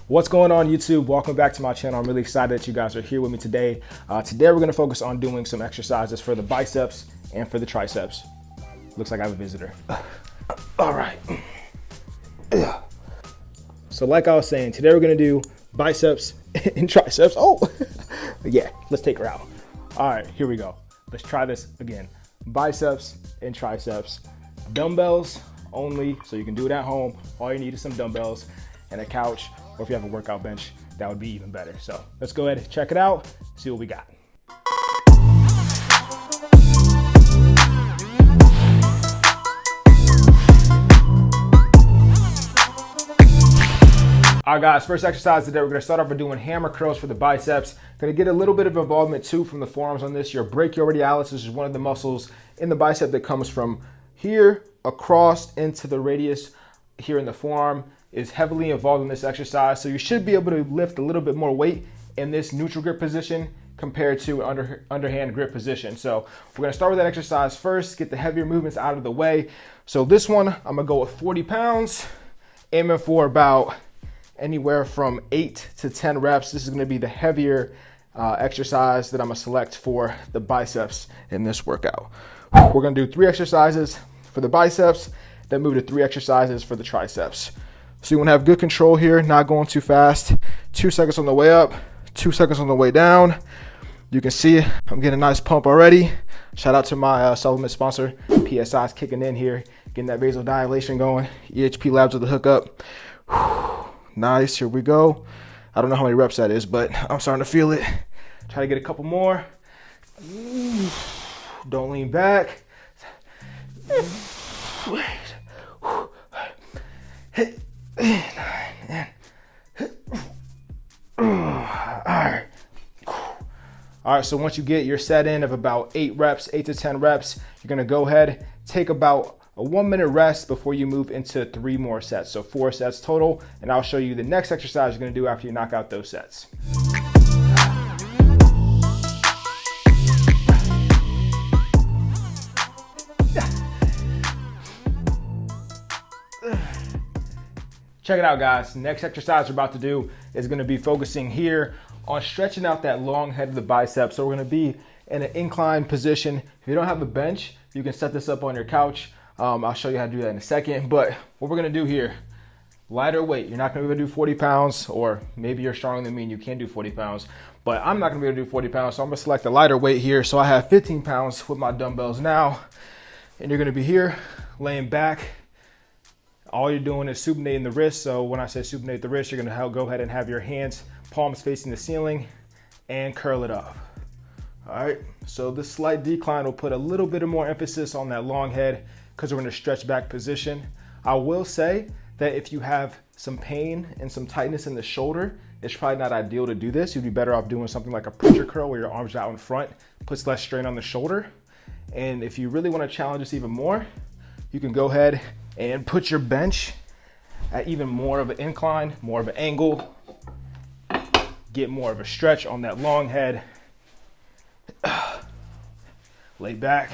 What's going on, YouTube? Welcome back to my channel. I'm really excited that you guys are here with me today. Today we're gonna focus on doing some exercises for the biceps and for the triceps. Looks like I have a visitor. All right. So like I was saying, today we're gonna do biceps and triceps. Oh, yeah, let's take her out. All right, here we go. Let's try this again. Biceps and triceps. Dumbbells only, so you can do it at home. All you need is some dumbbells and a couch, or if you have a workout bench, that would be even better. So let's go ahead and check it out, see what we got. All right, guys, first exercise today, we're gonna start off with doing hammer curls for the biceps. Gonna get a little bit of involvement too from the forearms on this. Your brachioradialis is one of the muscles in the bicep that comes from here across into the radius here in the forearm, is heavily involved in this exercise. So you should be able to lift a little bit more weight in this neutral grip position compared to underhand grip position. So we're gonna start with that exercise first, get the heavier movements out of the way. So this one, I'm gonna go with 40 pounds, aiming for about anywhere from 8 to 10 reps. This is gonna be the heavier exercise that I'm gonna select for the biceps in this workout. We're gonna do 3 exercises for the biceps, then move to 3 exercises for the triceps. So you want to have good control here, not going too fast. 2 seconds on the way up, 2 seconds on the way down. You can see I'm getting a nice pump already. Shout out to my supplement sponsor, PSI's kicking in here, getting that vasodilation going. EHP Labs with the hookup. Nice, here we go. I don't know how many reps that is, but I'm starting to feel it. Try to get a couple more. Don't lean back. All right, so once you get your set in of about 8 to 10 reps, you're gonna go ahead, take about a 1-minute rest before you move into 3 more sets. So 4 sets total, and I'll show you the next exercise you're gonna do after you knock out those sets. Check it out, guys. Next exercise we're about to do is gonna be focusing here on stretching out that long head of the bicep. So we're gonna be in an incline position. If you don't have a bench, you can set this up on your couch. I'll show you how to do that in a second. But what we're gonna do here, lighter weight. You're not gonna be able to do 40 pounds, or maybe you're stronger than me and you can do 40 pounds, but I'm not gonna be able to do 40 pounds. So I'm gonna select a lighter weight here. So I have 15 pounds with my dumbbells now. And you're gonna be here, laying back. All you're doing is supinating the wrist. So when I say supinate the wrist, you're gonna go ahead and have your hands, palms facing the ceiling, and curl it up. All right, so this slight decline will put a little bit of more emphasis on that long head because we're in a stretch back position. I will say that if you have some pain and some tightness in the shoulder, it's probably not ideal to do this. You'd be better off doing something like a preacher curl where your arms are out in front, puts less strain on the shoulder. And if you really wanna challenge this even more, you can go ahead and put your bench at even more of an incline, more of an angle, get more of a stretch on that long head. Lay back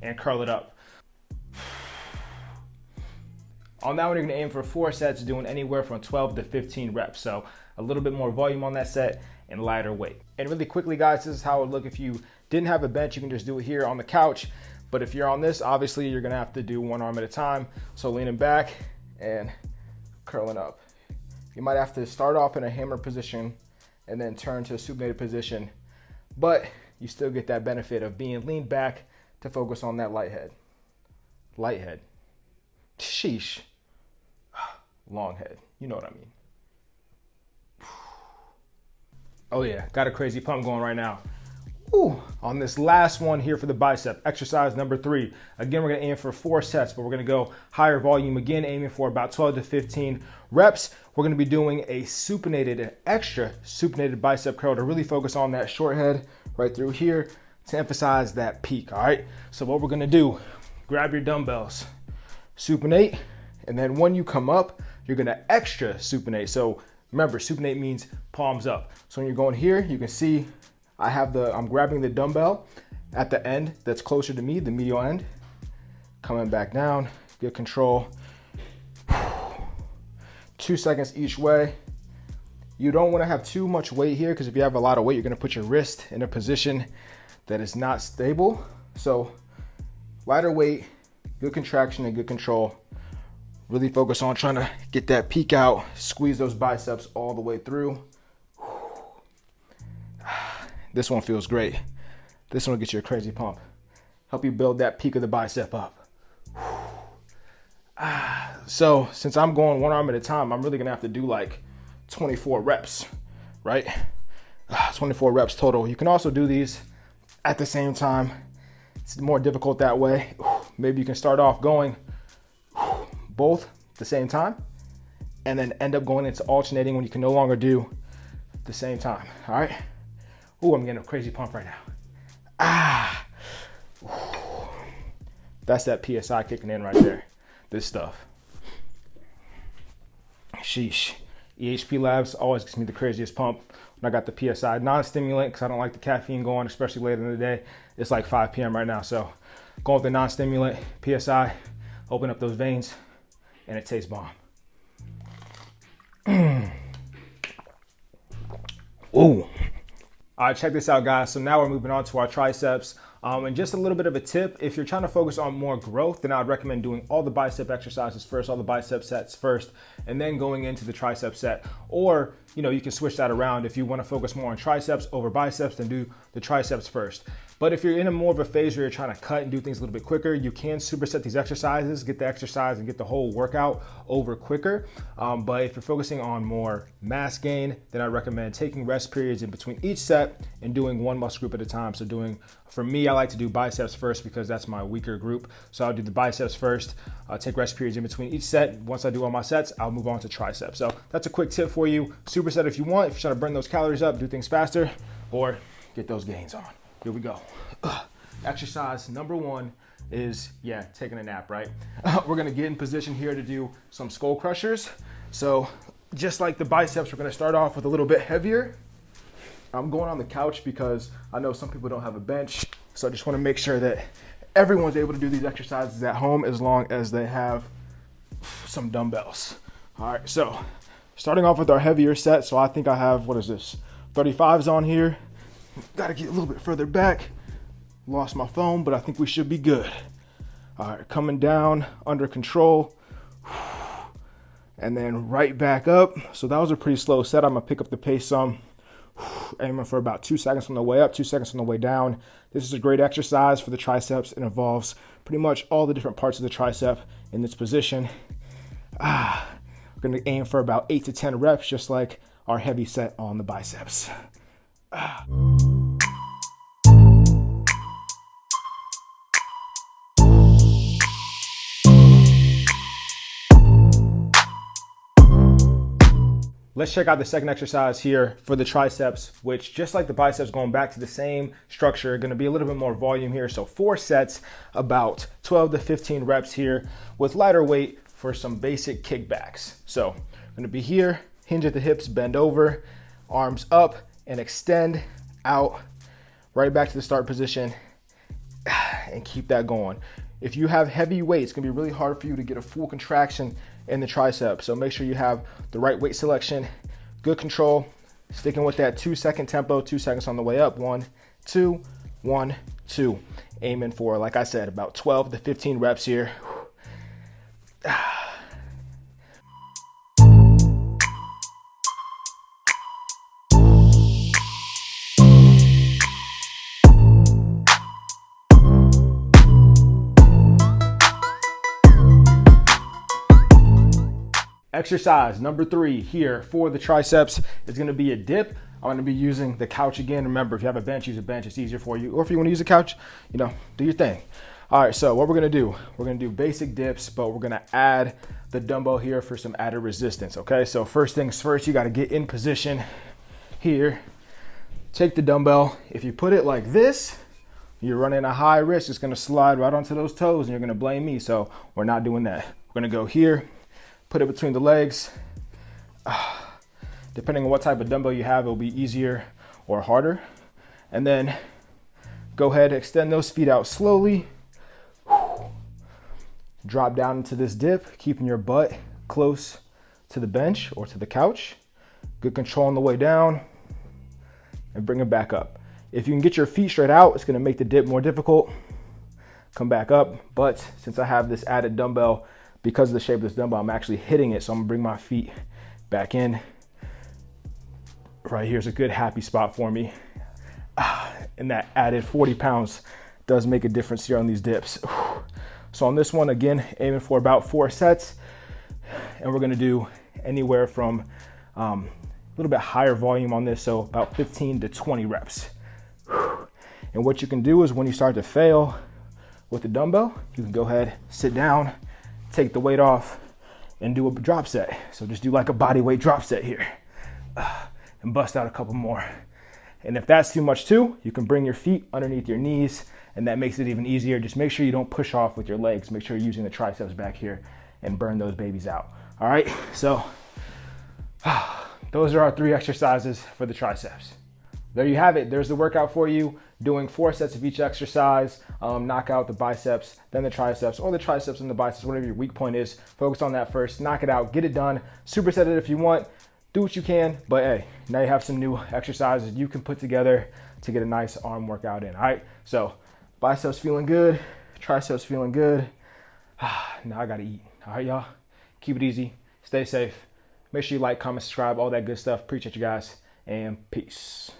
and curl it up. On that one, you're gonna aim for 4 sets, doing anywhere from 12 to 15 reps. So a little bit more volume on that set and lighter weight. And really quickly, guys, this is how it would look if you didn't have a bench. You can just do it here on the couch. But if you're on this, obviously you're gonna have to do 1 arm at a time. So leaning back and curling up. You might have to start off in a hammer position and then turn to a supinated position, but you still get that benefit of being leaned back to focus on that light head. Light head. Sheesh. Long head. You know what I mean. Oh yeah, got a crazy pump going right now. Ooh, on this last one here for the bicep, exercise number 3. Again, we're gonna aim for 4 sets, but we're gonna go higher volume again, aiming for about 12 to 15 reps. We're gonna be doing a supinated, an extra supinated bicep curl to really focus on that short head right through here to emphasize that peak, all right? So what we're gonna do, grab your dumbbells, supinate, and then when you come up, you're gonna extra supinate. So remember, supinate means palms up. So when you're going here, you can see I'm grabbing the dumbbell at the end that's closer to me, the medial end, coming back down, good control. 2 seconds each way. You don't want to have too much weight here, because if you have a lot of weight, you're going to put your wrist in a position that is not stable. So lighter weight, good contraction and good control. Really focus on trying to get that peak out, squeeze those biceps all the way through. This one feels great. This one will get you a crazy pump. Help you build that peak of the bicep up. So since I'm going one arm at a time, I'm really gonna have to do like 24 reps, right? 24 reps total. You can also do these at the same time. It's more difficult that way. Maybe you can start off going both at the same time and then end up going into alternating when you can no longer do the same time, all right? Ooh, I'm getting a crazy pump right now. That's that PSI kicking in right there. This stuff. Sheesh. EHP Labs always gives me the craziest pump when I got the PSI. Non-stimulant, because I don't like the caffeine going, especially later in the day. It's like 5 p.m. right now, so going with the non-stimulant, PSI, open up those veins, and it tastes bomb. Ooh. All right, check this out, guys. So now we're moving on to our triceps. And just a little bit of a tip, if you're trying to focus on more growth, then I would recommend doing all the bicep exercises first, all the bicep sets first, and then going into the tricep set. Or, you can switch that around. If you want to focus more on triceps over biceps, then do the triceps first. But if you're in a more of a phase where you're trying to cut and do things a little bit quicker, you can superset these exercises, get the exercise and get the whole workout over quicker. But if you're focusing on more mass gain, then I recommend taking rest periods in between each set and doing one muscle group at a time. So for me, I like to do biceps first because that's my weaker group. So I'll do the biceps first, take rest periods in between each set. Once I do all my sets, I'll move on to triceps. So that's a quick tip for you. Superset if you want, if you're trying to burn those calories up, do things faster, or get those gains on. Here we go. Exercise number 1 is, taking a nap, right? We're gonna get in position here to do some skull crushers. So just like the biceps, we're gonna start off with a little bit heavier. I'm going on the couch because I know some people don't have a bench. So I just wanna make sure that everyone's able to do these exercises at home as long as they have some dumbbells. All right, so starting off with our heavier set. So I think I have, 35s on here. Gotta get a little bit further back. Lost my phone, but I think we should be good. All right, coming down under control. And then right back up. So that was a pretty slow set. I'm gonna pick up the pace some. Aiming for about 2 seconds on the way up, 2 seconds on the way down. This is a great exercise for the triceps. It involves pretty much all the different parts of the tricep in this position. We're gonna aim for about 8 to 10 reps, just like our heavy set on the biceps. Let's check out the second exercise here for the triceps, which just like the biceps, going back to the same structure, going to be a little bit more volume here. So 4 sets, about 12 to 15 reps here with lighter weight for some basic kickbacks. So I'm going to be here, hinge at the hips, bend over, arms up and extend out, right back to the start position, and keep that going. If you have heavy weight, it's gonna be really hard for you to get a full contraction in the tricep. So make sure you have the right weight selection, good control, sticking with that 2 second tempo, 2 seconds on the way up. 1, 2, 1, 2. Aiming for, like I said, about 12 to 15 reps here. Exercise number 3 here for the triceps is going to be a dip. I'm going to be using the couch again. Remember, if you have a bench, use a bench. It's easier for you. Or if you want to use a couch, do your thing. All right, so what we're going to do, we're going to do basic dips, but we're going to add the dumbbell here for some added resistance, okay? So first things first, you got to get in position here. Take the dumbbell. If you put it like this, you're running a high risk. It's going to slide right onto those toes, and you're going to blame me. So we're not doing that. We're going to go here. Put it between the legs. Depending on what type of dumbbell you have, it'll be easier or harder. And then go ahead, extend those feet out slowly. Drop down into this dip, keeping your butt close to the bench or to the couch. Good control on the way down, and bring it back up. If you can get your feet straight out, it's gonna make the dip more difficult. Come back up, but since I have this added dumbbell, because of the shape of this dumbbell, I'm actually hitting it, so I'm gonna bring my feet back in. Right here's a good happy spot for me. And that added 40 pounds does make a difference here on these dips. So on this one, again, aiming for about 4 sets, and we're gonna do anywhere from a little bit higher volume on this, so about 15 to 20 reps. And what you can do is when you start to fail with the dumbbell, you can go ahead, sit down, take the weight off, and do a drop set. So just do like a body weight drop set here, and bust out a couple more. And if that's too much too, you can bring your feet underneath your knees, and that makes it even easier. Just make sure you don't push off with your legs. Make sure you're using the triceps back here and burn those babies out. All right, so those are our 3 exercises for the triceps. There you have it. There's the workout for you. Doing 4 sets of each exercise. Knock out the biceps, then the triceps, or the triceps and the biceps, whatever your weak point is. Focus on that first. Knock it out. Get it done. Superset it if you want. Do what you can. But hey, now you have some new exercises you can put together to get a nice arm workout in. All right. So biceps feeling good. Triceps feeling good. Now I got to eat. All right, y'all. Keep it easy. Stay safe. Make sure you like, comment, subscribe, all that good stuff. Appreciate you guys. And peace.